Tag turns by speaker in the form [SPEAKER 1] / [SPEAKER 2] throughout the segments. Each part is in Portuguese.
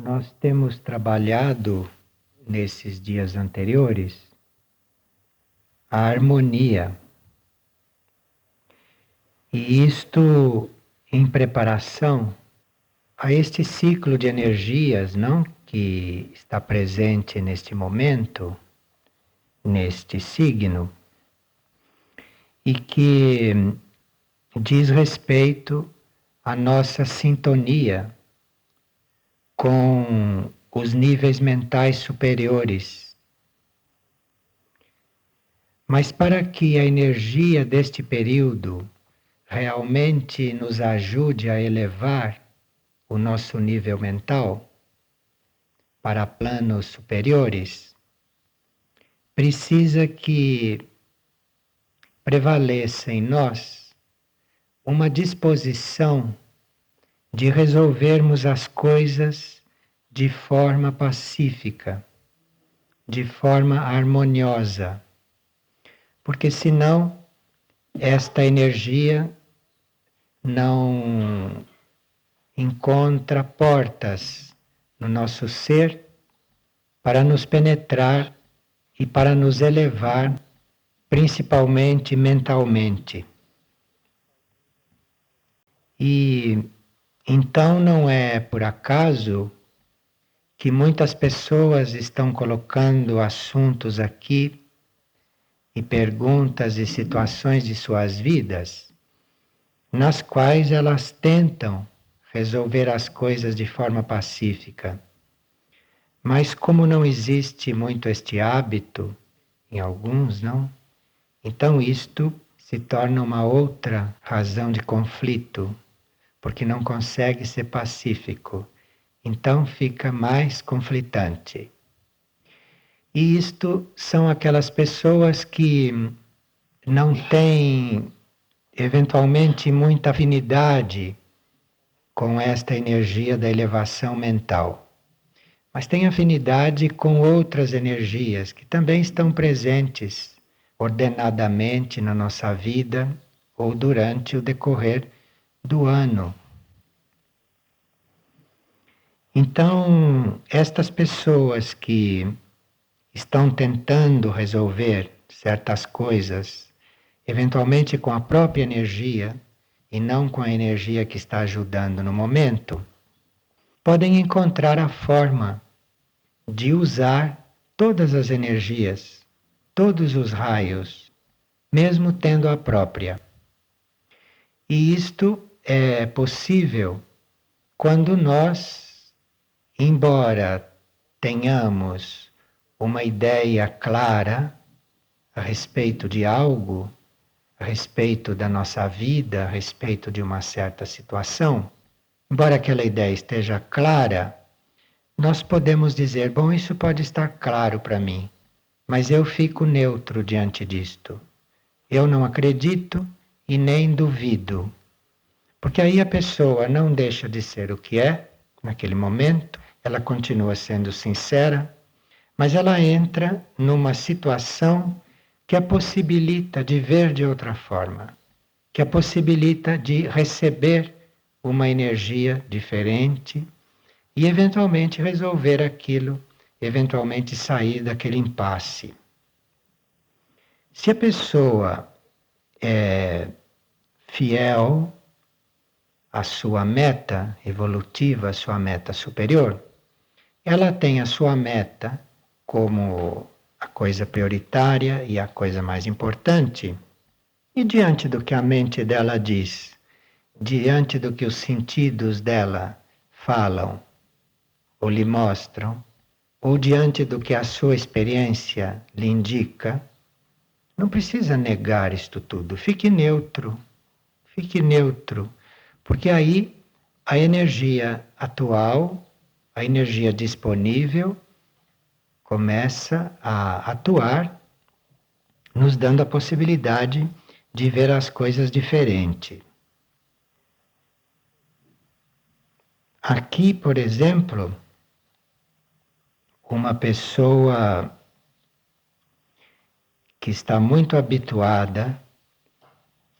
[SPEAKER 1] Nós temos trabalhado nesses dias anteriores a harmonia, e isto em preparação a este ciclo de energias, não, que está presente neste momento, neste signo, e que diz respeito à nossa sintonia com os níveis mentais superiores. Mas para que a energia deste período realmente nos ajude a elevar o nosso nível mental para planos superiores, precisa que prevaleça em nós uma disposição de resolvermos as coisas de forma pacífica, de forma harmoniosa, porque senão esta energia não encontra portas no nosso ser para nos penetrar e para nos elevar, principalmente mentalmente. E então não é por acaso que muitas pessoas estão colocando assuntos aqui e perguntas e situações de suas vidas, nas quais elas tentam resolver as coisas de forma pacífica. Mas como não existe muito este hábito, em alguns, não? Então isto se torna uma outra razão de conflito, porque não consegue ser pacífico. Então fica mais conflitante. E isto são aquelas pessoas que não têm, eventualmente, muita afinidade com esta energia da elevação mental, mas têm afinidade com outras energias que também estão presentes ordenadamente na nossa vida ou durante o decorrer do ano. Então, estas pessoas que estão tentando resolver certas coisas, eventualmente com a própria energia e não com a energia que está ajudando no momento, podem encontrar a forma de usar todas as energias, todos os raios, mesmo tendo a própria. E isto é possível quando nós, embora tenhamos uma ideia clara a respeito de algo, a respeito da nossa vida, a respeito de uma certa situação, embora aquela ideia esteja clara, nós podemos dizer, bom, isso pode estar claro para mim, mas eu fico neutro diante disto. Eu não acredito e nem duvido. Porque aí a pessoa não deixa de ser o que é, naquele momento, ela continua sendo sincera, mas ela entra numa situação que a possibilita de ver de outra forma, que a possibilita de receber uma energia diferente e eventualmente resolver aquilo, eventualmente sair daquele impasse. Se a pessoa é fiel à sua meta evolutiva, à sua meta superior, ela tem a sua meta como a coisa prioritária e a coisa mais importante, e diante do que a mente dela diz, diante do que os sentidos dela falam ou lhe mostram, ou diante do que a sua experiência lhe indica, não precisa negar isto tudo. Fique neutro, porque aí a energia atual, a energia disponível, começa a atuar, nos dando a possibilidade de ver as coisas diferente. Aqui, por exemplo, uma pessoa que está muito habituada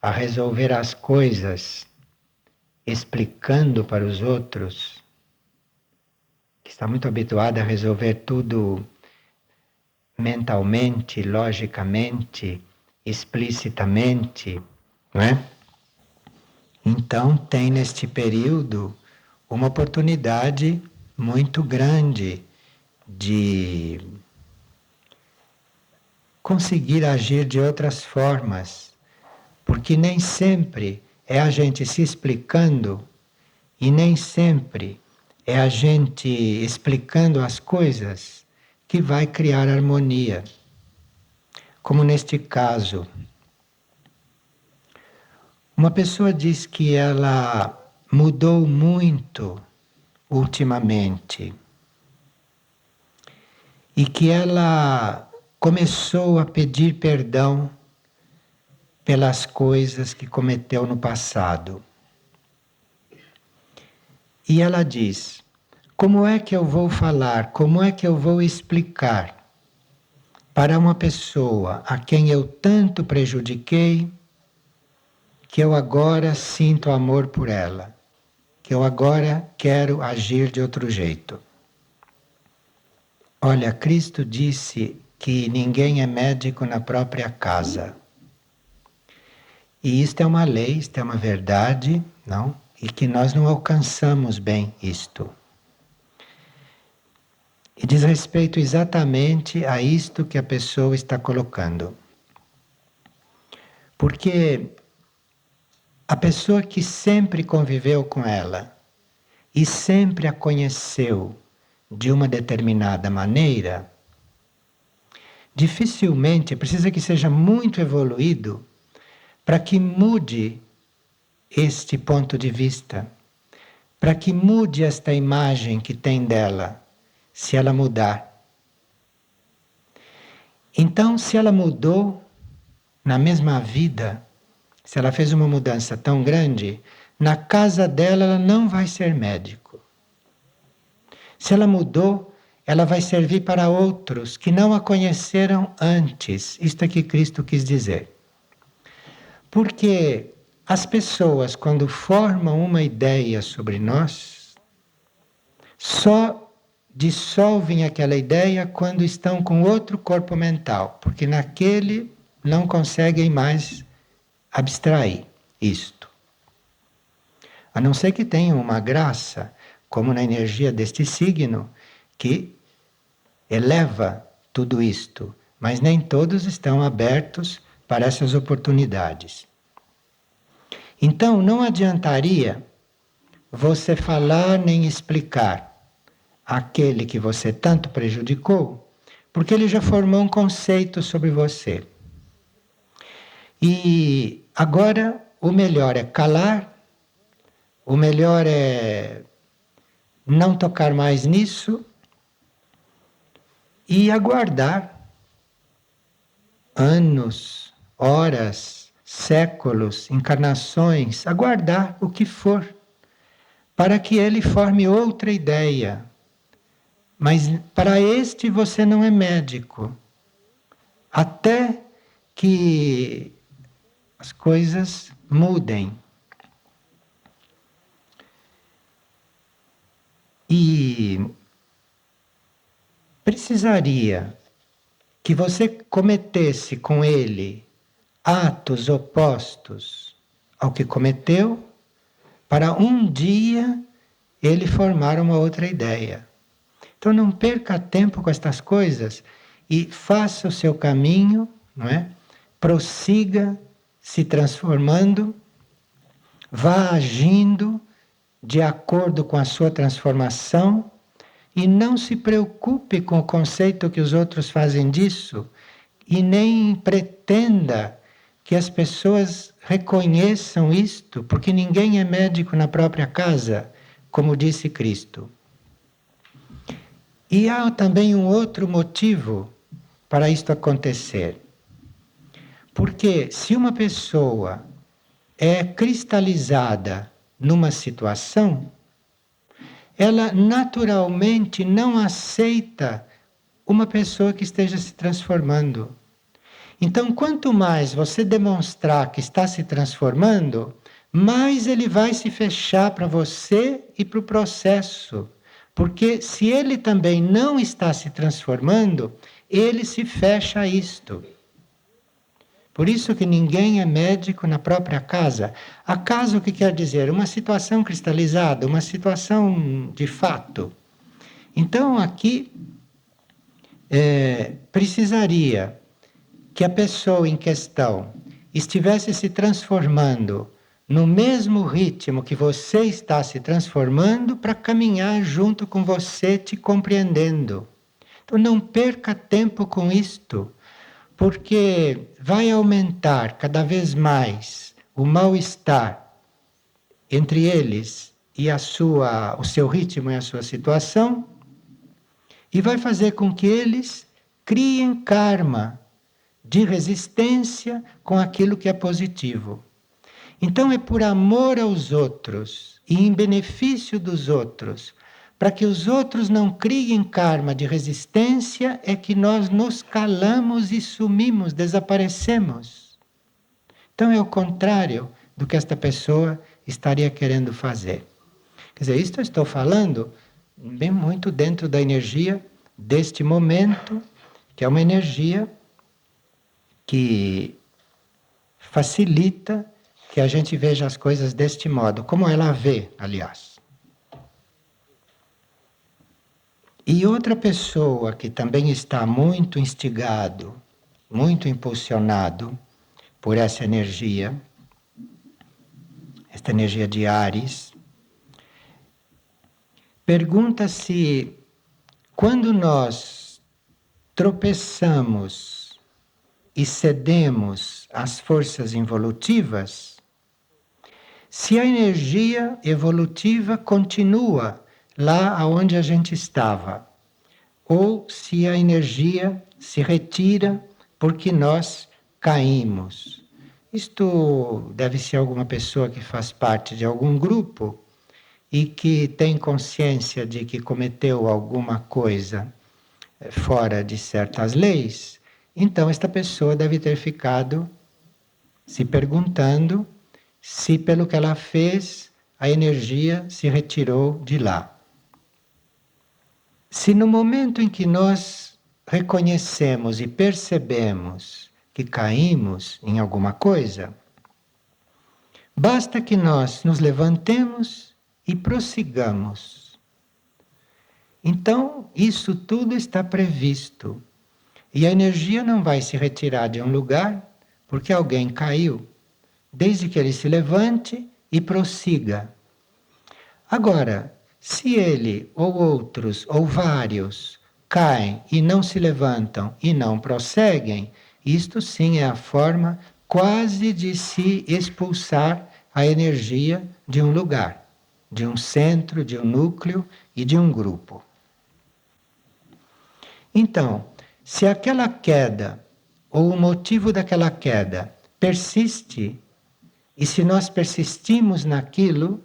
[SPEAKER 1] a resolver as coisas explicando para os outros, que está muito habituada a resolver tudo mentalmente, logicamente, explicitamente, não é? Então tem neste período uma oportunidade muito grande de conseguir agir de outras formas, porque nem sempre é a gente se explicando e nem sempre é a gente explicando as coisas que vai criar harmonia. Como neste caso, uma pessoa diz que ela mudou muito ultimamente e que ela começou a pedir perdão pelas coisas que cometeu no passado. E ela diz: como é que eu vou falar, como é que eu vou explicar para uma pessoa a quem eu tanto prejudiquei que eu agora sinto amor por ela, que eu agora quero agir de outro jeito? Olha, Cristo disse que ninguém é médico na própria casa. E isto é uma lei, isto é uma verdade, não? E que nós não alcançamos bem isto. E diz respeito exatamente a isto que a pessoa está colocando. Porque a pessoa que sempre conviveu com ela e sempre a conheceu de uma determinada maneira, dificilmente precisa que seja muito evoluído para que mude este ponto de vista, para que mude esta imagem que tem dela, se ela mudar. Então, se ela mudou na mesma vida, se ela fez uma mudança tão grande, na casa dela ela não vai ser médico. Se ela mudou, ela vai servir para outros que não a conheceram antes. Isto é que Cristo quis dizer. Porque as pessoas, quando formam uma ideia sobre nós, só dissolvem aquela ideia quando estão com outro corpo mental, porque naquele não conseguem mais abstrair isto. A não ser que tenham uma graça, como na energia deste signo, que eleva tudo isto, mas nem todos estão abertos para essas oportunidades. Então, não adiantaria você falar nem explicar aquele que você tanto prejudicou, porque ele já formou um conceito sobre você. E agora o melhor é calar, o melhor é não tocar mais nisso e aguardar anos, horas, séculos, encarnações, aguardar o que for, para que ele forme outra ideia. Mas para este você não é médico, até que as coisas mudem. E precisaria que você cometesse com ele atos opostos ao que cometeu, para um dia ele formar uma outra ideia. Então não perca tempo com estas coisas e faça o seu caminho, não é? Prossiga se transformando, vá agindo de acordo com a sua transformação e não se preocupe com o conceito que os outros fazem disso e nem pretenda que as pessoas reconheçam isto, porque ninguém é médico na própria casa, como disse Cristo. E há também um outro motivo para isto acontecer. Porque se uma pessoa é cristalizada numa situação, ela naturalmente não aceita uma pessoa que esteja se transformando. Então, quanto mais você demonstrar que está se transformando, mais ele vai se fechar para você e para o processo. Porque se ele também não está se transformando, ele se fecha a isto. Por isso que ninguém é médico na própria casa. A casa o que quer dizer? Uma situação cristalizada, uma situação de fato. Então aqui precisaria que a pessoa em questão estivesse se transformando no mesmo ritmo que você está se transformando para caminhar junto com você, te compreendendo. Então não perca tempo com isto, porque vai aumentar cada vez mais o mal-estar entre eles e o seu ritmo e a sua situação, e vai fazer com que eles criem karma de resistência com aquilo que é positivo. Então é por amor aos outros e em benefício dos outros, para que os outros não criem karma de resistência, é que nós nos calamos e sumimos, desaparecemos. Então é o contrário do que esta pessoa estaria querendo fazer. Quer dizer, isto eu estou falando bem muito dentro da energia deste momento, que é uma energia que facilita que a gente veja as coisas deste modo, como ela vê, aliás. E outra pessoa que também está muito instigado, muito impulsionado por essa energia, esta energia de Áries, pergunta se quando nós tropeçamos e cedemos às forças involutivas, se a energia evolutiva continua lá onde a gente estava, ou se a energia se retira porque nós caímos. Isto deve ser alguma pessoa que faz parte de algum grupo e que tem consciência de que cometeu alguma coisa fora de certas leis. Então, esta pessoa deve ter ficado se perguntando se, pelo que ela fez, a energia se retirou de lá. Se no momento em que nós reconhecemos e percebemos que caímos em alguma coisa, basta que nós nos levantemos e prossigamos. Então, isso tudo está previsto. E a energia não vai se retirar de um lugar porque alguém caiu, desde que ele se levante e prossiga. Agora, se ele ou outros ou vários caem e não se levantam e não prosseguem, isto sim é a forma quase de se expulsar a energia de um lugar, de um centro, de um núcleo e de um grupo. Então, se aquela queda ou o motivo daquela queda persiste, e se nós persistimos naquilo,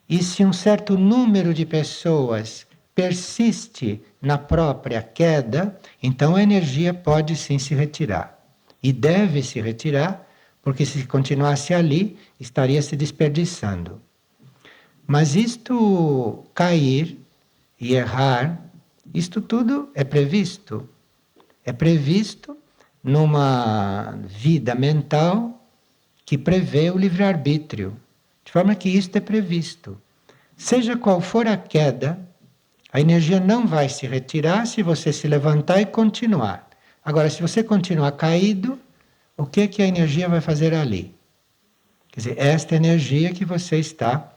[SPEAKER 1] e se um certo número de pessoas persiste na própria queda, então a energia pode sim se retirar. E deve se retirar, porque se continuasse ali, estaria se desperdiçando. Mas isto cair e errar, isto tudo é previsto. É previsto numa vida mental que prevê o livre-arbítrio. De forma que isto é previsto. Seja qual for a queda, a energia não vai se retirar se você se levantar e continuar. Agora, se você continuar caído, o que a energia vai fazer ali? Quer dizer, esta energia que você está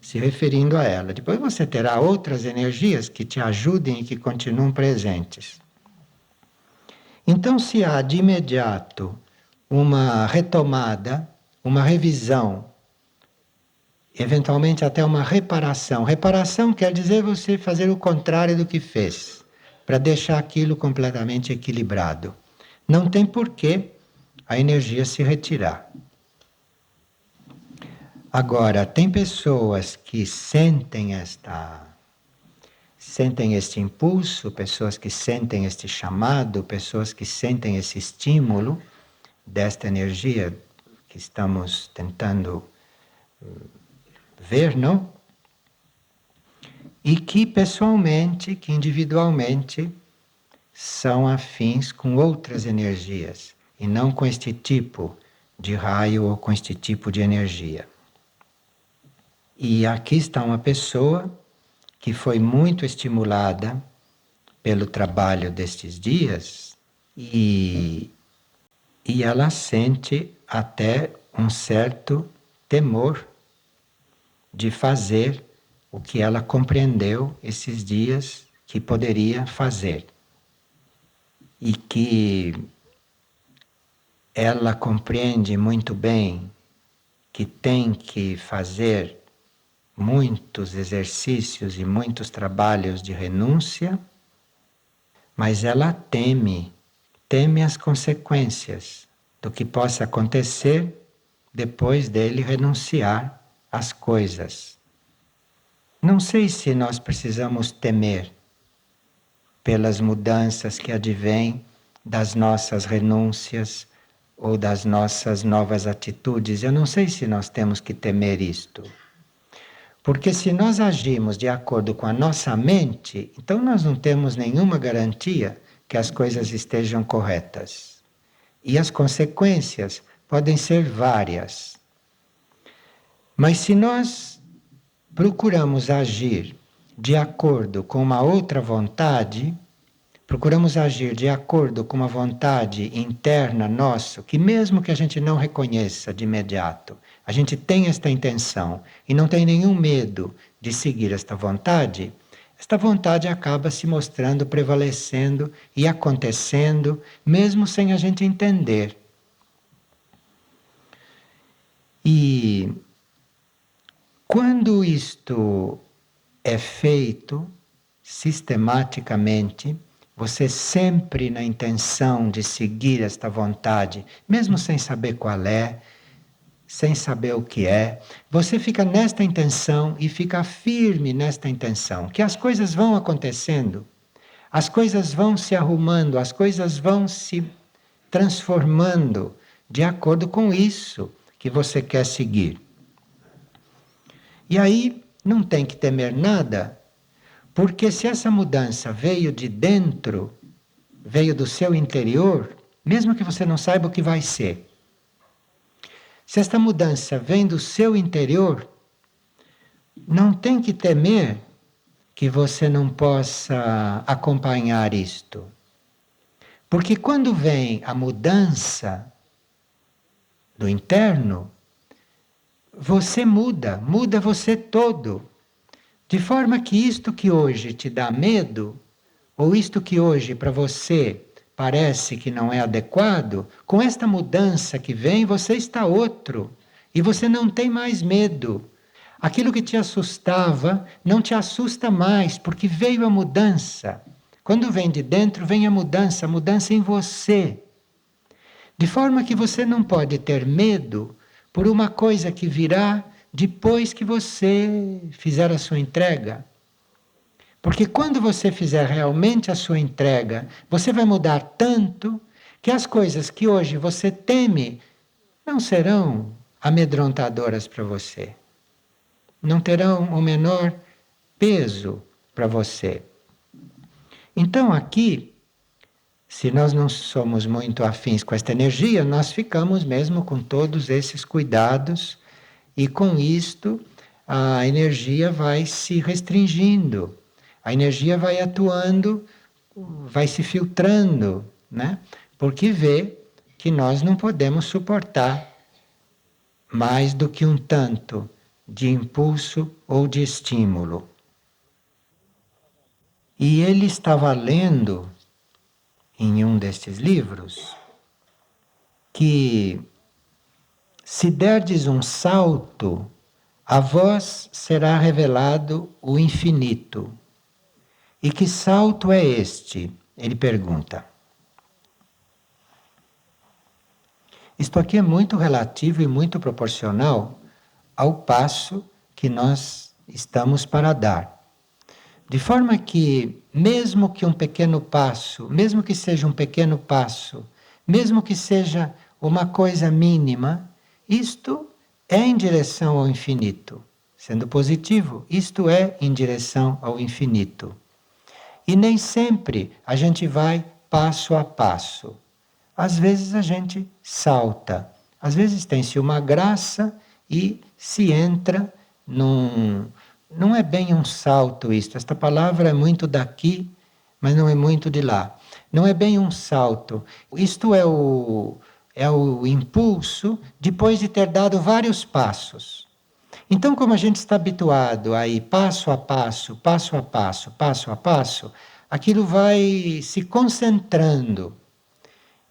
[SPEAKER 1] se referindo a ela. Depois você terá outras energias que te ajudem e que continuam presentes. Então, se há de imediato uma retomada, uma revisão, eventualmente até uma reparação. Reparação quer dizer você fazer o contrário do que fez, para deixar aquilo completamente equilibrado. Não tem porquê a energia se retirar. Agora, tem pessoas que sentem este impulso, pessoas que sentem este chamado, pessoas que sentem esse estímulo desta energia que estamos tentando ver, não? e que pessoalmente, que individualmente, são afins com outras energias e não com este tipo de raio ou com este tipo de energia. E aqui está uma pessoa que foi muito estimulada pelo trabalho destes dias e ela sente até um certo temor de fazer o que ela compreendeu esses dias que poderia fazer. E que ela compreende muito bem que tem que fazer muitos exercícios e muitos trabalhos de renúncia, mas ela teme as consequências do que possa acontecer depois dele renunciar às coisas. Não sei se nós precisamos temer pelas mudanças que advêm das nossas renúncias ou das nossas novas atitudes. Eu não sei se nós temos que temer isto. Porque se nós agimos de acordo com a nossa mente, então nós não temos nenhuma garantia que as coisas estejam corretas. E as consequências podem ser várias. Mas se nós procuramos agir de acordo com uma outra vontade, procuramos agir de acordo com uma vontade interna nossa, que mesmo que a gente não reconheça de imediato, a gente tem esta intenção e não tem nenhum medo de seguir esta vontade acaba se mostrando, prevalecendo e acontecendo, mesmo sem a gente entender. E quando isto é feito sistematicamente, você sempre na intenção de seguir esta vontade, mesmo sem saber qual é, sem saber o que é, você fica nesta intenção e fica firme nesta intenção, que as coisas vão acontecendo, as coisas vão se arrumando, as coisas vão se transformando de acordo com isso que você quer seguir. E aí não tem que temer nada, porque se essa mudança veio de dentro, veio do seu interior, mesmo que você não saiba o que vai ser, se esta mudança vem do seu interior, não tem que temer que você não possa acompanhar isto. Porque quando vem a mudança do interno, você muda você todo. De forma que isto que hoje te dá medo, ou isto que hoje para você parece que não é adequado, com esta mudança que vem, você está outro. E você não tem mais medo. Aquilo que te assustava não te assusta mais, porque veio a mudança. Quando vem de dentro, vem a mudança em você. De forma que você não pode ter medo por uma coisa que virá depois que você fizer a sua entrega. Porque quando você fizer realmente a sua entrega, você vai mudar tanto que as coisas que hoje você teme não serão amedrontadoras para você. Não terão o menor peso para você. Então aqui, se nós não somos muito afins com esta energia, nós ficamos mesmo com todos esses cuidados e com isto a energia vai se restringindo. A energia vai atuando, vai se filtrando, né? Porque vê que nós não podemos suportar mais do que um tanto de impulso ou de estímulo. E ele estava lendo em um destes livros que se derdes um salto, a vós será revelado o infinito. E que salto é este? Ele pergunta. Isto aqui é muito relativo e muito proporcional ao passo que nós estamos para dar. De forma que, mesmo que um pequeno passo, mesmo que seja um pequeno passo, mesmo que seja uma coisa mínima, isto é em direção ao infinito. sendo positivo, isto é em direção ao infinito. E nem sempre a gente vai passo a passo. Às vezes a gente salta. Às vezes tem-se uma graça e se entra num. Não é bem um salto isto. Esta palavra é muito daqui, mas não é muito de lá. Não é bem um salto. Isto é o impulso depois de ter dado vários passos. Então, como a gente está habituado a ir passo a passo, passo a passo, passo a passo, aquilo vai se concentrando.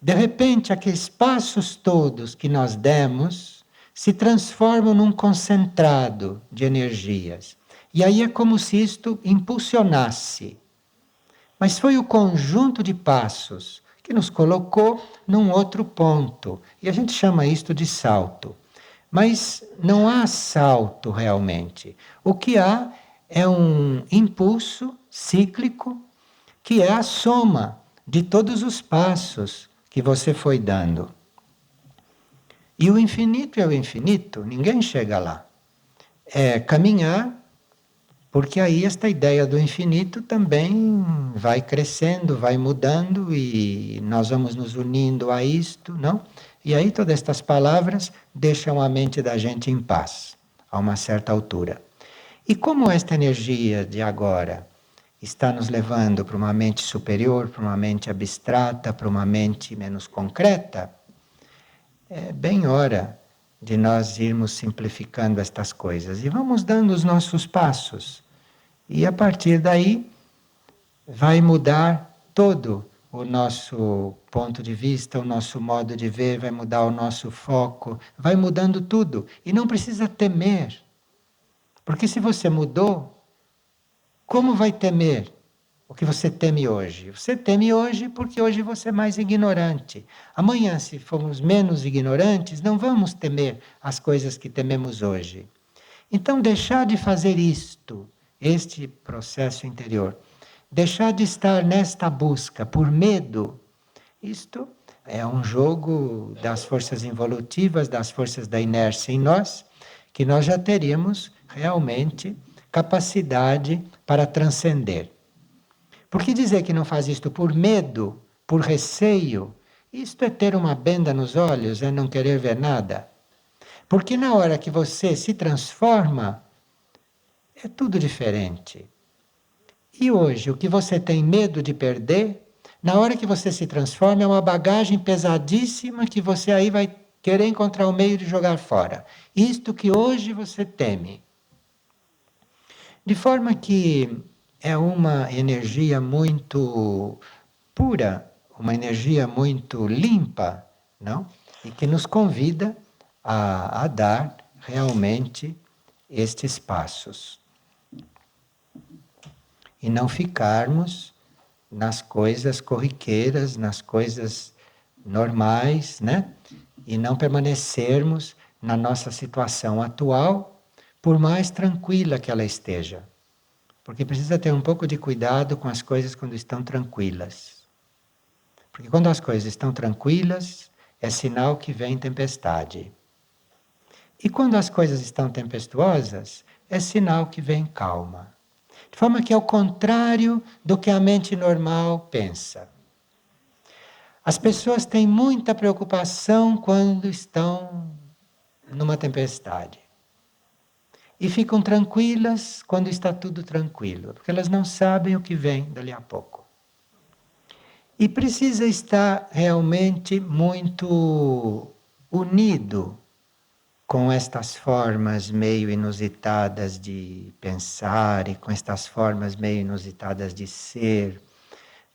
[SPEAKER 1] De repente, aqueles passos todos que nós demos se transformam num concentrado de energias. E aí é como se isto impulsionasse. Mas foi o conjunto de passos que nos colocou num outro ponto. E a gente chama isto de salto. Mas não há salto realmente. O que há é um impulso cíclico que é a soma de todos os passos que você foi dando. E o infinito é o infinito, ninguém chega lá. É caminhar, porque aí esta ideia do infinito também vai crescendo, vai mudando e nós vamos nos unindo a isto, não? E aí todas estas palavras deixam a mente da gente em paz, a uma certa altura. E como esta energia de agora está nos levando para uma mente superior, para uma mente abstrata, para uma mente menos concreta, é bem hora de nós irmos simplificando estas coisas e vamos dando os nossos passos. E a partir daí vai mudar todo o nosso ponto de vista, o nosso modo de ver, vai mudar o nosso foco, vai mudando tudo. E não precisa temer. Porque se você mudou, como vai temer o que você teme hoje? Você teme hoje porque hoje você é mais ignorante. Amanhã, se formos menos ignorantes, não vamos temer as coisas que tememos hoje. Então, deixar de fazer isto, este processo interior, deixar de estar nesta busca por medo, isto é um jogo das forças involutivas, das forças da inércia em nós, que nós já teríamos realmente capacidade para transcender. Porque dizer que não faz isto por medo, por receio, isto é ter uma benda nos olhos, é não querer ver nada. Porque na hora que você se transforma, é tudo diferente. E hoje, o que você tem medo de perder, na hora que você se transforma, é uma bagagem pesadíssima que você aí vai querer encontrar o meio de jogar fora. Isto que hoje você teme. De forma que é uma energia muito pura, uma energia muito limpa, não? E que nos convida a dar realmente estes passos. E não ficarmos nas coisas corriqueiras, nas coisas normais, né? E não permanecermos na nossa situação atual, por mais tranquila que ela esteja. Porque precisa ter um pouco de cuidado com as coisas quando estão tranquilas. Porque quando as coisas estão tranquilas, é sinal que vem tempestade. E quando as coisas estão tempestuosas, é sinal que vem calma. De forma que é o contrário do que a mente normal pensa. As pessoas têm muita preocupação quando estão numa tempestade. E ficam tranquilas quando está tudo tranquilo, porque elas não sabem o que vem dali a pouco. E precisa estar realmente muito unido com estas formas meio inusitadas de pensar e com estas formas meio inusitadas de ser,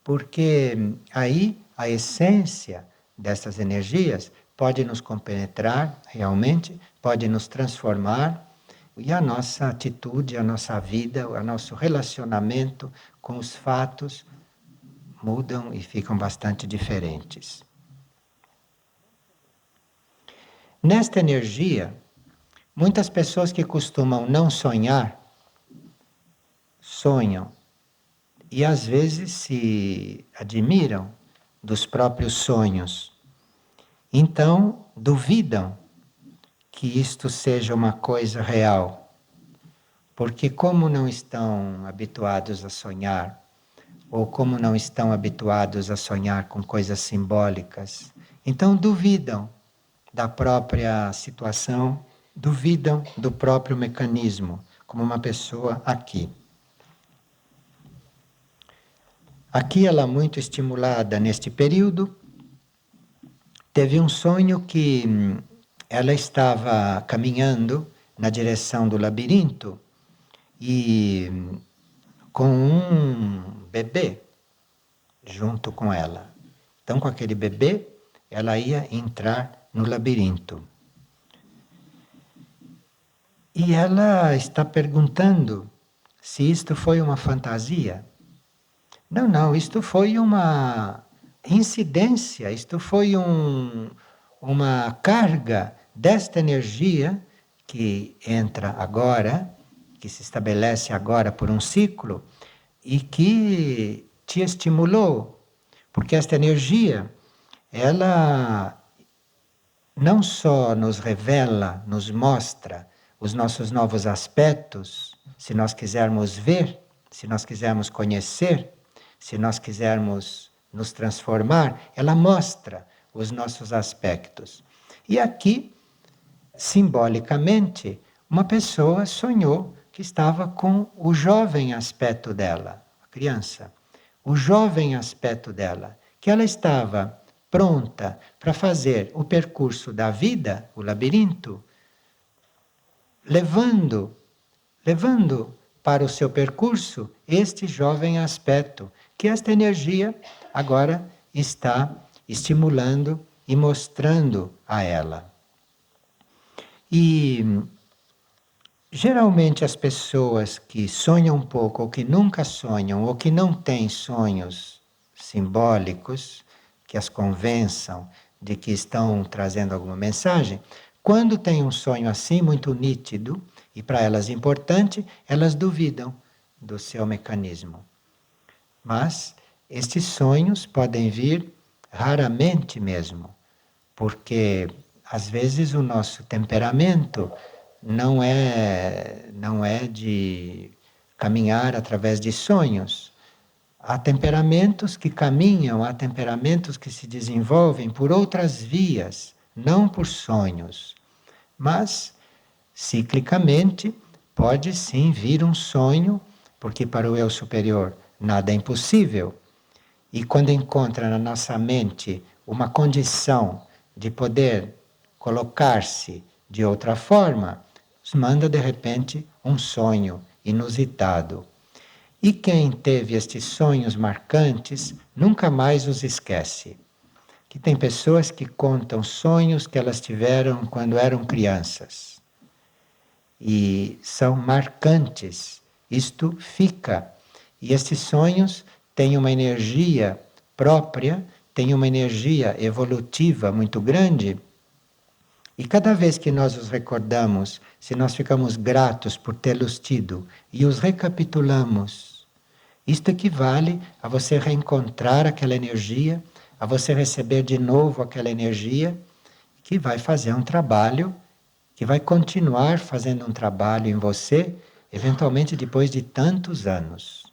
[SPEAKER 1] porque aí a essência dessas energias pode nos compenetrar realmente, pode nos transformar e a nossa atitude, a nossa vida, o nosso relacionamento com os fatos mudam e ficam bastante diferentes. Nesta energia, muitas pessoas que costumam não sonhar, sonham e às vezes se admiram dos próprios sonhos. Então, duvidam que isto seja uma coisa real. Porque como não estão habituados a sonhar, ou como não estão habituados a sonhar com coisas simbólicas, então duvidam da própria situação, duvidam do próprio mecanismo, como uma pessoa aqui. Aqui ela muito estimulada neste período, teve um sonho que ela estava caminhando na direção do labirinto e com um bebê junto com ela. Então, com aquele bebê, ela ia entrar no labirinto. E ela está perguntando se isto foi uma fantasia. Não, não, isto foi uma incidência, isto foi uma carga desta energia que entra agora, que se estabelece agora por um ciclo e que te estimulou, porque esta energia, ela não só nos revela, nos mostra os nossos novos aspectos, se nós quisermos ver, se nós quisermos conhecer, se nós quisermos nos transformar, ela mostra os nossos aspectos. E aqui, simbolicamente, uma pessoa sonhou que estava com o jovem aspecto dela, a criança, o jovem aspecto dela, que ela estava pronta para fazer o percurso da vida, o labirinto, levando para o seu percurso este jovem aspecto, que esta energia agora está estimulando e mostrando a ela. E geralmente as pessoas que sonham um pouco, ou que nunca sonham, ou que não têm sonhos simbólicos, que as convençam de que estão trazendo alguma mensagem, quando têm um sonho assim muito nítido, e para elas importante, elas duvidam do seu mecanismo. Mas estes sonhos podem vir raramente mesmo, porque às vezes o nosso temperamento não é de caminhar através de sonhos. Há temperamentos que caminham, há temperamentos que se desenvolvem por outras vias, não por sonhos. Mas, ciclicamente, pode sim vir um sonho, porque para o eu superior nada é impossível. E quando encontra na nossa mente uma condição de poder colocar-se de outra forma, nos manda de repente um sonho inusitado. E quem teve estes sonhos marcantes nunca mais os esquece. Que tem pessoas que contam sonhos que elas tiveram quando eram crianças. E são marcantes. Isto fica. E estes sonhos têm uma energia própria, têm uma energia evolutiva muito grande. E cada vez que nós os recordamos, se nós ficamos gratos por tê-los tido e os recapitulamos, isto equivale a você reencontrar aquela energia, a você receber de novo aquela energia, que vai fazer um trabalho, que vai continuar fazendo um trabalho em você, eventualmente depois de tantos anos.